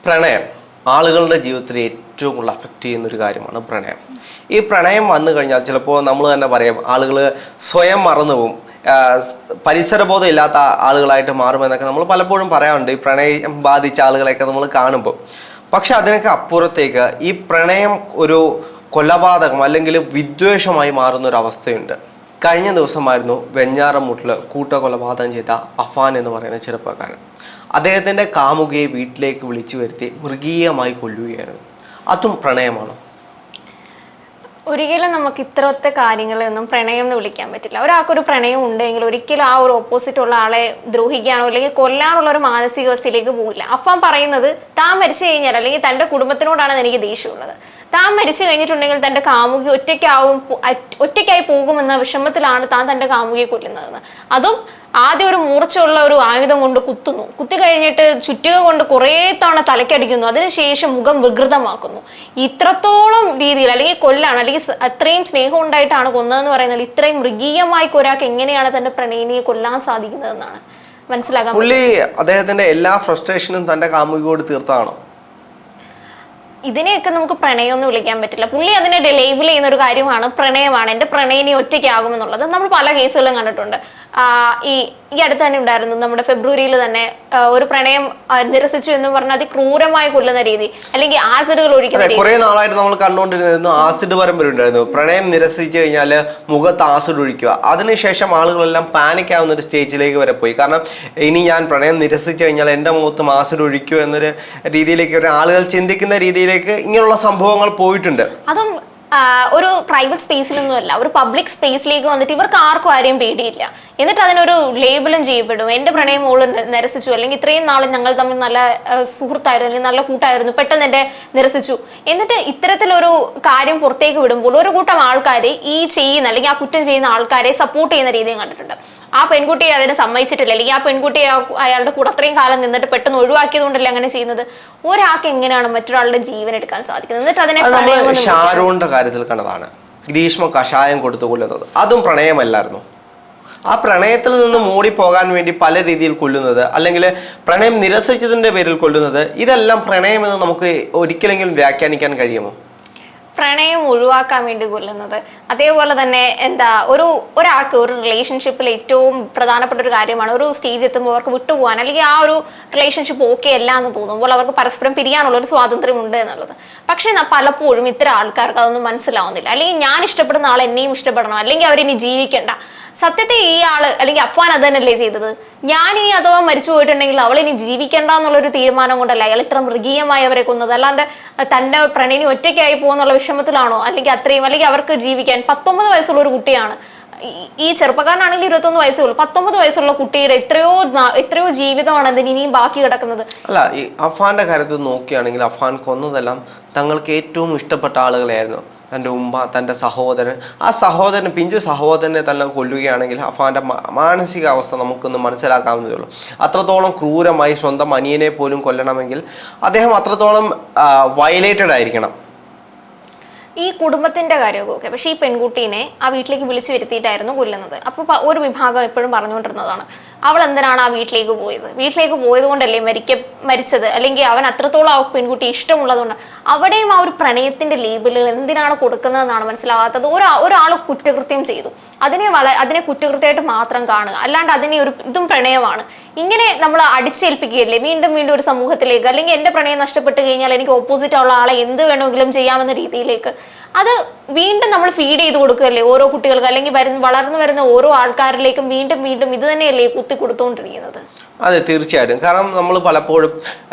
പ്രണയം ആളുകളുടെ ജീവിതത്തിൽ ഏറ്റവും കൂടുതൽ അഫക്റ്റ് ചെയ്യുന്ന ഒരു കാര്യമാണ് പ്രണയം. ഈ പ്രണയം വന്നു കഴിഞ്ഞാൽ ചിലപ്പോൾ നമ്മൾ തന്നെ പറയാം ആളുകൾ സ്വയം മറന്നു പോകും, പരിസരബോധം ഇല്ലാത്ത ആളുകളായിട്ട് മാറുമെന്നൊക്കെ നമ്മൾ പലപ്പോഴും പറയാറുണ്ട് ഈ പ്രണയം ബാധിച്ച ആളുകളെയൊക്കെ നമ്മൾ കാണുമ്പോൾ. പക്ഷെ അതിനൊക്കെ അപ്പുറത്തേക്ക് ഈ പ്രണയം ഒരു കൊലപാതകം അല്ലെങ്കിൽ വിദ്വേഷമായി മാറുന്ന ഒരു അവസ്ഥയുണ്ട്. കഴിഞ്ഞ ദിവസമായിരുന്നു വെഞ്ഞാറമൂട്ടിൽ കൂട്ടക്കൊലപാതകം ചെയ്ത അഫാൻ എന്ന് പറയുന്ന ചെറുപ്പക്കാരൻ. അദ്ദേഹത്തിൻ്റെ കാമുകിയെ വീട്ടിലേക്ക് വിളിച്ചു വരുത്തി മൃഗീയമായി കൊല്ലുകയായിരുന്നു. അതും പ്രണയമാണ്. ഒരിക്കലും നമുക്ക് ഇത്രത്തെ കാര്യങ്ങളൊന്നും പ്രണയം എന്ന് വിളിക്കാൻ പറ്റില്ല. ഒരാൾക്കൊരു പ്രണയം ഉണ്ടെങ്കിൽ ഒരിക്കലും ആ ഒരു ഓപ്പോസിറ്റ് ഉള്ള ആളെ ദ്രോഹിക്കാനോ അല്ലെങ്കിൽ കൊല്ലാനുള്ള ഒരു മാനസികാവസ്ഥയിലേക്ക് പോകില്ല. അഫാൻ പറയുന്നത് താൻ മരിച്ചു കഴിഞ്ഞാൽ അല്ലെങ്കിൽ തൻ്റെ കുടുംബത്തിനോടാണ് എനിക്ക് ദേഷ്യമുള്ളത്. താൻ മരിച്ചു കഴിഞ്ഞിട്ടുണ്ടെങ്കിൽ തൻ്റെ കാമുകി ഒറ്റയ്ക്കായി പോകുമെന്ന വിഷമത്തിലാണ് താൻ തൻ്റെ കാമുകിയെ കൊല്ലുന്നതെന്ന്. അതും ആദ്യം ഒരു മൂർച്ചയുള്ള ഒരു ആയുധം കൊണ്ട് കുത്തി കഴിഞ്ഞിട്ട് ചുറ്റിക കൊണ്ട് കുറേ തവണ തലക്കടിക്കുന്നു, അതിനുശേഷം മുഖം വികൃതമാക്കുന്നു. ഇത്രത്തോളം രീതിയിൽ അല്ലെങ്കിൽ കൊല്ലാണ് അല്ലെങ്കിൽ അത്രയും സ്നേഹം ഉണ്ടായിട്ടാണ് കൊന്നതെന്ന് പറയുന്നത് ഇത്രയും മൃഗീയമായി ഒരാൾക്ക് എങ്ങനെയാണ് തന്റെ പ്രണയിനിയെ കൊല്ലാൻ സാധിക്കുന്നതെന്നാണ് മനസ്സിലാക്കാൻ. പുള്ളി അദ്ദേഹത്തിന്റെ എല്ലാ ഫ്രസ്ട്രേഷനും തന്റെ കാമുകിയോട് തീർത്താണോ? ഇതിനെയൊക്കെ നമുക്ക് പ്രണയം എന്ന് വിളിക്കാൻ പറ്റില്ല. പുള്ളി അതിനെ ലേബിൾ ചെയ്യുന്ന ഒരു കാര്യമാണ് പ്രണയമാണ്, എൻ്റെ പ്രണയിനി ഒറ്റയ്ക്കാകുമെന്നുള്ളത്. നമ്മൾ പല കേസുകളും കണ്ടിട്ടുണ്ട്. ഈ അടുത്ത് തന്നെ ഉണ്ടായിരുന്നു, നമ്മുടെ ഫെബ്രുവരിയിൽ തന്നെ ഒരു പ്രണയം നിരസിച്ചു എന്ന് പറഞ്ഞാൽ അതിക്രൂരമായി കൊല്ലുന്ന രീതി, അല്ലെങ്കിൽ ആസിഡുകൾ ഒഴിക്കുന്ന. കുറെ നാളായിട്ട് നമ്മൾ കണ്ടുകൊണ്ടിരുന്നു ആസിഡ് പരമ്പര ഉണ്ടായിരുന്നു. പ്രണയം നിരസിച്ചു കഴിഞ്ഞാൽ മുഖത്ത് ആസിഡ് ഒഴിക്കുക. അതിനുശേഷം ആളുകളെല്ലാം പാനിക് ആവുന്ന ഒരു സ്റ്റേജിലേക്ക് വരെ പോയി. കാരണം ഇനി ഞാൻ പ്രണയം നിരസിച്ചു കഴിഞ്ഞാൽ എൻ്റെ മുഖത്തും ആസിഡ് ഒഴിക്കുക എന്നൊരു രീതിയിലേക്ക് ആളുകൾ ചിന്തിക്കുന്ന രീതിയിലേക്ക് ഇങ്ങനെയുള്ള സംഭവങ്ങൾ പോയിട്ടുണ്ട്. അതും ഒരു പ്രൈവറ്റ് സ്പേസിലൊന്നും അല്ല, ഒരു പബ്ലിക് സ്പേസിലേക്ക് വന്നിട്ട് ഇവർക്ക് ആർക്കും ആരെയും പേടിയില്ല. എന്നിട്ട് അതിനൊരു ലേബിളും ചെയ്യപ്പെടും. എൻ്റെ പ്രണയം മോള് നിരസിച്ചു, അല്ലെങ്കിൽ ഇത്രയും നാൾ ഞങ്ങൾ തമ്മിൽ നല്ല സുഹൃത്തായിരുന്നു അല്ലെങ്കിൽ നല്ല കൂട്ടായിരുന്നു, പെട്ടെന്ന് എൻ്റെ നിരസിച്ചു. എന്നിട്ട് ഇത്തരത്തിലൊരു കാര്യം പുറത്തേക്ക് വിടുമ്പോൾ ഒരു കൂട്ടം ആൾക്കാർ ഈ ചെയ്യുന്ന അല്ലെങ്കിൽ ആ കുറ്റം ചെയ്യുന്ന ആൾക്കാരെ സപ്പോർട്ട് ചെയ്യുന്ന രീതിയും കണ്ടിട്ടുണ്ട്. ആ പെൺകുട്ടിയെ അതിനെ സമ്മതിച്ചിട്ടില്ല, അല്ലെങ്കിൽ ആ പെൺകുട്ടിയെ അയാളുടെ കൂടെ അത്രയും കാലം നിന്നിട്ട് പെട്ടെന്ന് ഒഴിവാക്കിയത് കൊണ്ടല്ലേ അങ്ങനെ ചെയ്യുന്നത്. ഒരാൾക്ക് എങ്ങനെയാണ് മറ്റൊരാളുടെ ജീവൻ എടുക്കാൻ സാധിക്കുന്നത്? എന്നിട്ട് അതിനെ ഷാരൂണിന്റെ കാര്യത്തിൽ കണ്ടതാണ്, ഗ്രീഷ്മ കഷായം കൊടുത്തു കൊല്ലുന്നത്. അതും പ്രണയമല്ലായിരുന്നു. ആ പ്രണയത്തിൽ നിന്ന് മൂടിപ്പോകാൻ വേണ്ടി പല രീതിയിൽ കൊല്ലുന്നത്, അല്ലെങ്കിൽ പ്രണയം നിരസിച്ചതിന്റെ പേരിൽ കൊല്ലുന്നത്, ഇതെല്ലാം പ്രണയമെന്ന് നമുക്ക് ഒരിക്കലെങ്കിലും വ്യാഖ്യാനിക്കാൻ കഴിയുമോ? പ്രണയം ഒഴിവാക്കാൻ വേണ്ടി കൊല്ലുന്നത്. അതേപോലെ തന്നെ ഒരാൾക്ക് ഒരു റിലേഷൻഷിപ്പിൽ ഏറ്റവും പ്രധാനപ്പെട്ട ഒരു കാര്യമാണ് ഒരു സ്റ്റേജ് എത്തുമ്പോൾ അവർക്ക് വിട്ടുപോകാൻ, അല്ലെങ്കിൽ ആ ഒരു റിലേഷൻഷിപ്പ് ഓക്കെ അല്ല എന്ന് തോന്നുമ്പോൾ അവർക്ക് പരസ്പരം പിരിയാനുള്ള ഒരു സ്വാതന്ത്ര്യമുണ്ട് എന്നുള്ളത്. പക്ഷെ പലപ്പോഴും ഇത്തരം ആൾക്കാർക്ക് അതൊന്നും മനസ്സിലാവുന്നില്ല. അല്ലെങ്കിൽ ഞാൻ ഇഷ്ടപ്പെടുന്ന ആൾ എന്നെയും ഇഷ്ടപ്പെടണം, അല്ലെങ്കിൽ അവരിനി ജീവിക്കണ്ട. സത്യത്തെ ഈ ആള് അല്ലെങ്കിൽ അഫ്വാൻ അത് തന്നെയല്ലേ ചെയ്തത്? ഞാൻ ഇനി അഥവാ മരിച്ചു പോയിട്ടുണ്ടെങ്കിൽ അവൾ ഇനി ജീവിക്കണ്ട എന്നുള്ളൊരു തീരുമാനം കൊണ്ടല്ല അയാൾ ഇത്ര മൃഗീയമായി അവരെ കൊന്നത്. അല്ലാണ്ട് തൻ്റെ പ്രണയിനി ഒറ്റയ്ക്കായി പോകുന്നുള്ള വിഷമത്തിലാണോ? അല്ലെങ്കിൽ അവർക്ക് ജീവിക്കാൻ 19 വയസ്സുള്ള ഒരു കുട്ടിയാണ് ഈ ചെറുപ്പക്കാരനാണെങ്കിൽ 21 വയസ്സേ ഉള്ളൂ. 19 വയസ്സുള്ള കുട്ടിയുടെ എത്രയോ ജീവിതമാണ് അതിന് ഇനിയും ബാക്കി കിടക്കുന്നത്. അല്ല, ഈ അഫാന്റെ കാര്യത്തിൽ നോക്കുകയാണെങ്കിൽ അഫാൻ കൊന്നതെല്ലാം തങ്ങൾക്ക് ഏറ്റവും ഇഷ്ടപ്പെട്ട ആളുകളായിരുന്നു. തൻ്റെ ഉമ്മ, തൻ്റെ സഹോദരൻ. ആ സഹോദരൻ, പിഞ്ചു സഹോദരനെ തന്നെ കൊല്ലുകയാണെങ്കിൽ അഫാന്റെ മാനസികാവസ്ഥ നമുക്കൊന്ന് മനസ്സിലാക്കാവുന്നതേ ഉള്ളൂ. അത്രത്തോളം ക്രൂരമായി സ്വന്തം അനിയനെ പോലും കൊല്ലണമെങ്കിൽ അദ്ദേഹം അത്രത്തോളം വയലേറ്റഡ് ആയിരിക്കണം. ഈ കുടുംബത്തിന്റെ കാര്യമൊക്കെ ഓക്കെ, പക്ഷെ ഈ പെൺകുട്ടീനെ ആ വീട്ടിലേക്ക് വിളിച്ചു വരുത്തിയിട്ടായിരുന്നു കൊല്ലുന്നത്. അപ്പോൾ ഒരു വിഭാഗം എപ്പോഴും പറഞ്ഞുകൊണ്ടിരുന്നതാണ് അവൾ എന്തിനാണ് ആ വീട്ടിലേക്ക് പോയത് കൊണ്ടല്ലേ മരിച്ചത്, അല്ലെങ്കിൽ അവൻ അത്രത്തോളം ആ പെൺകുട്ടി ഇഷ്ടമുള്ളതുകൊണ്ട്. അവിടെയും ആ ഒരു പ്രണയത്തിന്റെ ലേബലുകൾ എന്തിനാണ് കൊടുക്കുന്നതെന്നാണ് മനസ്സിലാകാത്തത്. ഒരാൾ കുറ്റകൃത്യം ചെയ്തു, അതിനെ കുറ്റകൃത്യമായിട്ട് മാത്രം കാണുക, അല്ലാണ്ട് ഇതും പ്രണയമാണ് ഇങ്ങനെ നമ്മൾ അടിച്ചേൽപ്പിക്കുകയല്ലേ വീണ്ടും വീണ്ടും ഒരു സമൂഹത്തിലേക്ക്. അല്ലെങ്കിൽ എൻ്റെ പ്രണയം നഷ്ടപ്പെട്ട് കഴിഞ്ഞാൽ എനിക്ക് ഓപ്പോസിറ്റ് ഉള്ള ആളെ എന്ത് വേണമെങ്കിലും ചെയ്യാമെന്ന രീതിയിലേക്ക് അത് വീണ്ടും നമ്മൾ ഫീഡ് ചെയ്ത് കൊടുക്കുകയല്ലേ ഓരോ കുട്ടികൾക്ക്, അല്ലെങ്കിൽ വളർന്നു വരുന്ന ഓരോ ആൾക്കാരിലേക്കും വീണ്ടും വീണ്ടും ഇത് തന്നെയല്ലേ കുത്തി കൊടുത്തുകൊണ്ടിരിക്കുന്നത്. അതെ, തീർച്ചയായിട്ടും. കാരണം നമ്മൾ പലപ്പോഴും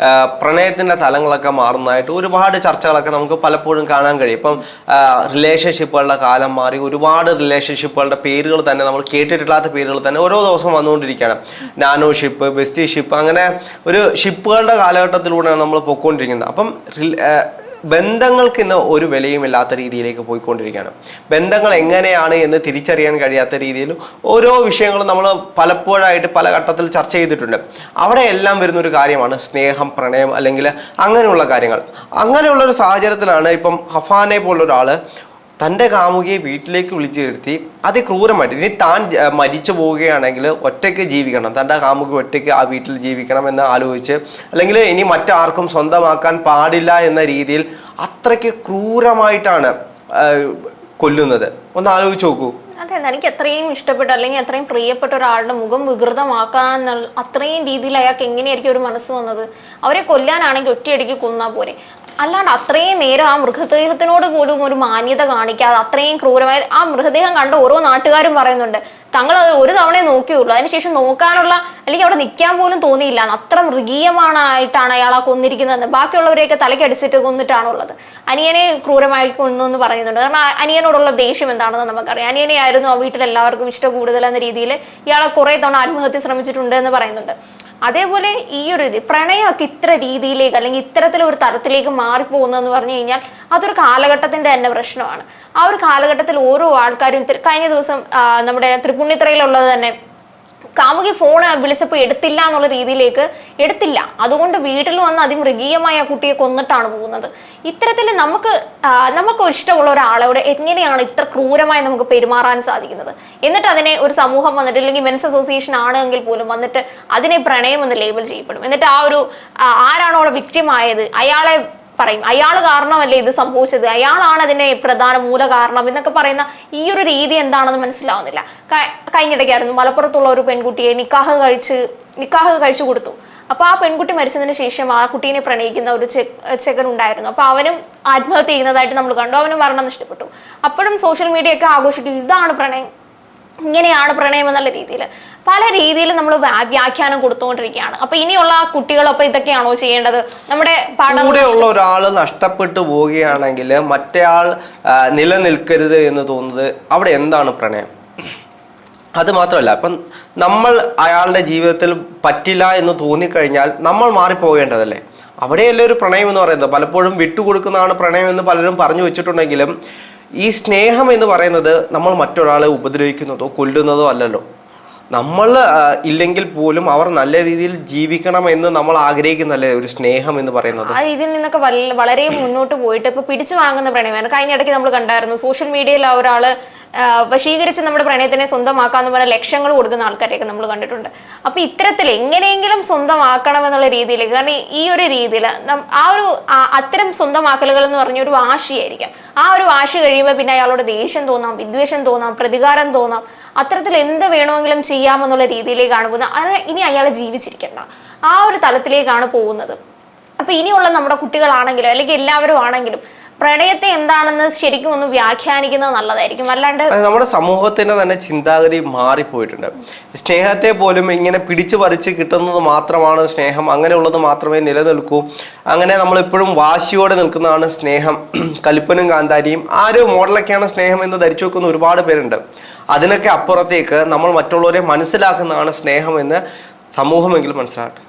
പ്രണയത്തിൻ്റെ തലങ്ങളൊക്കെ മാറുന്നതായിട്ട് ഒരുപാട് ചർച്ചകളൊക്കെ നമുക്ക് പലപ്പോഴും കാണാൻ കഴിയും. ഇപ്പം റിലേഷൻഷിപ്പുകളുടെ കാലം മാറി ഒരുപാട് റിലേഷൻഷിപ്പുകളുടെ പേരുകൾ തന്നെ നമ്മൾ കേട്ടിട്ടില്ലാത്ത പേരുകൾ തന്നെ ഓരോ ദിവസം വന്നുകൊണ്ടിരിക്കുകയാണ്. നാനോ ഷിപ്പ്, ബെസ്റ്റി ഷിപ്പ്, അങ്ങനെ ഒരു ഷിപ്പുകളുടെ കാലഘട്ടത്തിലൂടെയാണ് നമ്മൾ പൊയ്ക്കൊണ്ടിരിക്കുന്നത്. അപ്പം ബന്ധങ്ങൾക്ക് ഇന്ന് ഒരു വിലയുമില്ലാത്ത രീതിയിലേക്ക് പോയിക്കൊണ്ടിരിക്കുകയാണ്. ബന്ധങ്ങൾ എങ്ങനെയാണ് എന്ന് തിരിച്ചറിയാൻ കഴിയാത്ത രീതിയിൽ ഓരോ വിഷയങ്ങളും നമ്മൾ പലപ്പോഴായിട്ട് പല ഘട്ടത്തിൽ ചർച്ച ചെയ്തിട്ടുണ്ട്. അവിടെ എല്ലാം വരുന്നൊരു കാര്യമാണ് സ്നേഹം, പ്രണയം, അല്ലെങ്കിൽ അങ്ങനെയുള്ള കാര്യങ്ങൾ. അങ്ങനെയുള്ളൊരു സാഹചര്യത്തിലാണ് ഇപ്പം അഫാനെ പോലുള്ളൊരാൾ തൻ്റെ കാമുകിയെ വീട്ടിലേക്ക് വിളിച്ചു വരുത്തി അതിക്രൂരമായിട്ട്, ഇനി താൻ മരിച്ചു പോവുകയാണെങ്കിൽ ഒറ്റയ്ക്ക് ജീവിക്കണം, തൻ്റെ കാമുകി ഒറ്റയ്ക്ക് ആ വീട്ടിൽ ജീവിക്കണം എന്ന് ആലോചിച്ച്, അല്ലെങ്കിൽ ഇനി മറ്റാർക്കും സ്വന്തമാക്കാൻ പാടില്ല എന്ന രീതിയിൽ അത്രയ്ക്ക് ക്രൂരമായിട്ടാണ് കൊല്ലുന്നത്. ഒന്ന് ആലോചിച്ച് നോക്കൂ. അതെ, എനിക്ക് അത്രയും ഇഷ്ടപ്പെട്ട അല്ലെങ്കിൽ അത്രയും പ്രിയപ്പെട്ട ഒരാളുടെ മുഖം വികൃതമാക്കാൻ അത്രയും രീതിയിൽ അയാൾക്ക് എങ്ങനെയായിരിക്കും ഒരു മനസ്സ് വന്നത്? അവരെ കൊല്ലാനാണെങ്കിൽ ഒറ്റയടിക്ക് കൊന്നാൽ പോരെ, അല്ലാണ്ട് അത്രയും നേരം ആ മൃതദേഹത്തിനോട് പോലും ഒരു മാന്യത കാണിക്കാതെ അത്രയും ക്രൂരമായി ആ മൃതദേഹം കണ്ട ഓരോ നാട്ടുകാരും പറയുന്നുണ്ട് തങ്ങൾ അത് ഒരു തവണയെ നോക്കിയുള്ളൂ, അതിനുശേഷം നോക്കാനുള്ള അല്ലെങ്കിൽ അവിടെ നിൽക്കാൻ പോലും തോന്നിയില്ല, അത്ര മൃഗീയമായിട്ടാണ് അയാൾ ആ കൊന്നിരിക്കുന്നതെന്ന്. ബാക്കിയുള്ളവരെയൊക്കെ തലക്കടിച്ചിട്ട് കൊന്നിട്ടാണുള്ളത്. അനിയനെ ക്രൂരമായി കൊന്നു എന്ന് പറയുന്നുണ്ട്. കാരണം അനിയനോടുള്ള ദേഷ്യം എന്താണെന്ന് നമുക്കറിയാം. അനിയനെ ആയിരുന്നു ആ വീട്ടിലെല്ലാവർക്കും ഇഷ്ടം കൂടുതലെന്ന രീതിയിൽ ഇയാളെ കുറേ തവണ ആത്മഹത്യ ശ്രമിച്ചിട്ടുണ്ട് എന്ന് പറയുന്നുണ്ട്. അതേപോലെ ഈ ഒരു പ്രണയമൊക്കെ ഇത്ര രീതിയിലേക്ക് അല്ലെങ്കിൽ ഇത്തരത്തിലൊരു തരത്തിലേക്ക് മാറിപ്പോകുന്നതെന്ന് പറഞ്ഞു കഴിഞ്ഞാൽ അതൊരു കാലഘട്ടത്തിൻ്റെ തന്നെ പ്രശ്നമാണ്. ആ ഒരു കാലഘട്ടത്തിൽ ഓരോ ആൾക്കാരും കഴിഞ്ഞ ദിവസം നമ്മുടെ തൃപ്പുണിത്തുറയിലുള്ളത് തന്നെ കാമുകി ഫോൺ വിളിച്ചപ്പോൾ എടുത്തില്ല എന്നുള്ള രീതിയിലേക്ക് എടുത്തില്ല, അതുകൊണ്ട് വീട്ടിൽ വന്ന് അതിമൃഗീയമായ ആ കുട്ടിയെ കൊന്നിട്ടാണ് പോകുന്നത്. ഇത്തരത്തിൽ നമുക്ക് ഇഷ്ടമുള്ള ഒരാളോട് എങ്ങനെയാണ് ഇത്ര ക്രൂരമായി നമുക്ക് പെരുമാറാൻ സാധിക്കുന്നത്? എന്നിട്ട് അതിനെ ഒരു സമൂഹം വന്നിട്ട് അല്ലെങ്കിൽ മെൻസ് അസോസിയേഷൻ ആണെങ്കിൽ പോലും വന്നിട്ട് അതിനെ പ്രണയം എന്ന് ലേബൽ ചെയ്യപ്പെടും. എന്നിട്ട് ആ ഒരു ആരാണോ അവിടെ വിക്ടിമായത് അയാളെ പറയും, അയാൾ കാരണമല്ലേ ഇത് സംഭവിച്ചത്, അയാളാണ് അതിന്റെ പ്രധാന മൂല കാരണം എന്നൊക്കെ പറയുന്ന ഈ ഒരു രീതി എന്താണെന്ന് മനസ്സിലാവുന്നില്ല. കഴിഞ്ഞിടയ്ക്കായിരുന്നു മലപ്പുറത്തുള്ള ഒരു പെൺകുട്ടിയെ നിക്കാഹ് കഴിച്ചു കൊടുത്തു. അപ്പോൾ ആ പെൺകുട്ടി മരിച്ചതിന് ശേഷം ആ കുട്ടീനെ പ്രണയിക്കുന്ന ഒരു ചെക്കൻ ഉണ്ടായിരുന്നു. അപ്പോൾ അവനും ആത്മഹത്യ ചെയ്യുന്നതായിട്ട് നമ്മൾ കണ്ടു, അവനും മരണം നഷ്ടപ്പെട്ടു. അപ്പോഴും സോഷ്യൽ മീഡിയ ഒക്കെ ആഘോഷിക്കും ഇതാണ് പ്രണയം, ഇങ്ങനെയാണ് പ്രണയം എന്നുള്ള രീതിയിൽ പല രീതിയിൽ നമ്മൾ വ്യാഖ്യാനം കൊടുത്തുകൊണ്ടിരിക്കുകയാണ്. അപ്പൊ ഇനിയുള്ള കുട്ടികളൊപ്പം ഇതൊക്കെയാണോ ചെയ്യേണ്ടത്? നമ്മുടെ കൂടെയുള്ള ഒരാൾ നഷ്ടപ്പെട്ടു പോവുകയാണെങ്കിൽ മറ്റേയാൾ നിലനിൽക്കരുത് എന്ന് തോന്നുന്നത് അവിടെ എന്താണ് പ്രണയം? അത് മാത്രമല്ല, ഇപ്പം നമ്മൾ അയാളുടെ ജീവിതത്തിൽ പറ്റില്ല എന്ന് തോന്നിക്കഴിഞ്ഞാൽ നമ്മൾ മാറിപ്പോകേണ്ടതല്ലേ? അവിടെയല്ലേ ഒരു പ്രണയം എന്ന് പറയുന്നത്. പലപ്പോഴും വിട്ടുകൊടുക്കുന്നതാണ് പ്രണയം എന്ന് പലരും പറഞ്ഞു വെച്ചിട്ടുണ്ടെങ്കിലും ഈ സ്നേഹം എന്ന് പറയുന്നത് നമ്മൾ മറ്റൊരാളെ ഉപദ്രവിക്കുന്നതോ കൊല്ലുന്നതോ അല്ലല്ലോ. നമ്മൾ ഇല്ലെങ്കിൽ പോലും അവർ നല്ല രീതിയിൽ ജീവിക്കണം എന്ന് നമ്മൾ ആഗ്രഹിക്കുന്നല്ലേ ഒരു സ്നേഹം എന്ന് പറയുന്നത്. ആ ഇതിൽ നിന്നൊക്കെ വളരെ മുന്നോട്ട് പോയിട്ട് ഇപ്പൊ പിടിച്ചു വാങ്ങുന്ന പ്രണയമാണ്. കഴിഞ്ഞ ഇടയ്ക്ക് നമ്മൾ കണ്ടായിരുന്നു സോഷ്യൽ മീഡിയയിൽ ആ ഒരാള് വശീകരിച്ച് നമ്മുടെ പ്രണയത്തിനെ സ്വന്തമാക്കാന്ന് പറഞ്ഞ ലക്ഷങ്ങൾ കൊടുക്കുന്ന ആൾക്കാരെയൊക്കെ നമ്മൾ കണ്ടിട്ടുണ്ട്. അപ്പൊ ഇത്തരത്തിൽ എങ്ങനെയെങ്കിലും സ്വന്തമാക്കണം എന്നുള്ള രീതിയിലേക്ക്, കാരണം ഈ ഒരു രീതിയിൽ ആ ഒരു അത്തരം സ്വന്തമാക്കലുകൾ എന്ന് പറഞ്ഞ ഒരു വാശിയായിരിക്കാം. ആ ഒരു വാശി കഴിയുമ്പോൾ പിന്നെ അയാളോട് ദേഷ്യം തോന്നാം, വിദ്വേഷം തോന്നാം, പ്രതികാരം തോന്നാം, അത്തരത്തിൽ എന്ത് വേണമെങ്കിലും ചെയ്യാമെന്നുള്ള രീതിയിലേക്കാണ് പോകുന്നത്. അത് ഇനി അയാൾ ജീവിച്ചിരിക്കണ്ട, ആ ഒരു തലത്തിലേക്കാണ് പോകുന്നത്. അപ്പൊ ഇനിയുള്ള നമ്മുടെ കുട്ടികളാണെങ്കിലും അല്ലെങ്കിൽ എല്ലാവരും ആണെങ്കിലും പ്രണയത്തെ എന്താണെന്ന് ശരിക്കും ഒന്ന് വ്യാഖ്യാനിക്കുന്നത് നല്ലതായിരിക്കും. അല്ലാണ്ട് നമ്മുടെ സമൂഹത്തിന്റെ തന്നെ ചിന്താഗതി മാറിപ്പോയിട്ടുണ്ട്. സ്നേഹത്തെ പോലും ഇങ്ങനെ പിടിച്ചു പറിച്ച് കിട്ടുന്നത് മാത്രമാണ് സ്നേഹം, അങ്ങനെയുള്ളത് മാത്രമേ നിലനിൽക്കൂ, അങ്ങനെ നമ്മളിപ്പോഴും വാശിയോടെ നിൽക്കുന്നതാണ് സ്നേഹം, കലിപ്പനും കാന്താരിയും ആ ഒരു മോഡലൊക്കെയാണ് സ്നേഹം എന്ന് ധരിച്ചു വെക്കുന്ന ഒരുപാട് പേരുണ്ട്. അതിനൊക്കെ അപ്പുറത്തേക്ക് നമ്മൾ മറ്റുള്ളവരെ മനസ്സിലാക്കുന്നതാണ് സ്നേഹം എന്ന് സമൂഹമെങ്കിലും മനസ്സിലാകട്ടെ.